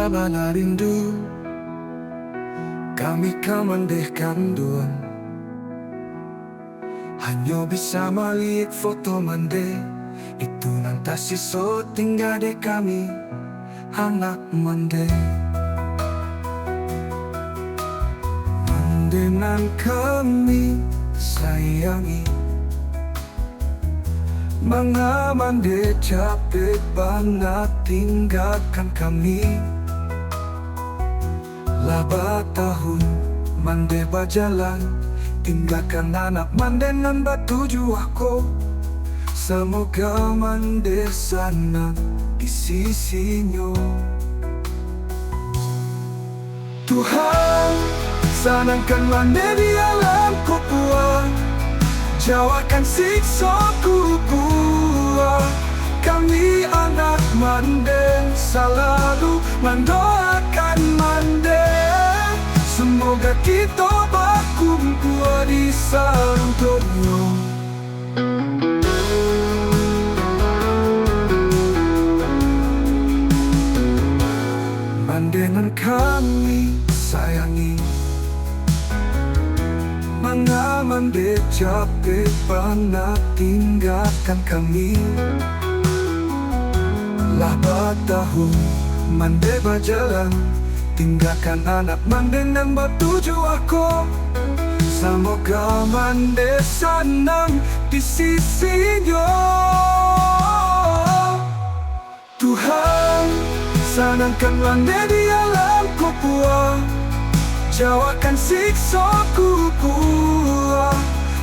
bana rindu, kami kamandehkan duan. Hanya bisa melihat foto mande, itu nanti siso tinggal de kami anak mande. Mandenan kami sayangi, mga mande capek banget tinggalkan kami. Laba tahun mande berjalan, tinggalkan anak mande nan batuju aku. Semoga mande sana di sisinya. Tuhan, senangkan mande di alam kubur, jauhkan siksaku buah. Kami anak mande selalu mendoakan mande, semoga kita berkumpul di surganya. Mandenan kami sayangi, mga mande capek banget tinggalkan kami. Laba tahun mande berjalan, tinggalkan anak mande nan batuju aku. Semoga mande senang di sisinya. Tuhan, senangkan mande di alam kubur, jauhkan siksaku buah.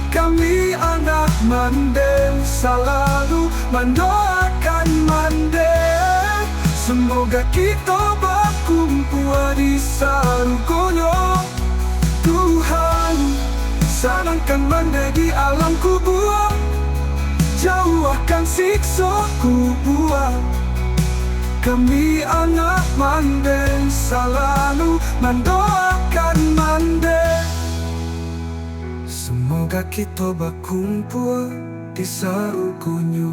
Kami anak mande selalu mendoakan mande, semoga kita berkumpul di surganya. Tuhan, senangkan mande di alam kubur, jauhkan siksaku buah. Kami anak mande selalu mendoakan mande, semoga kita berkumpul di surganya.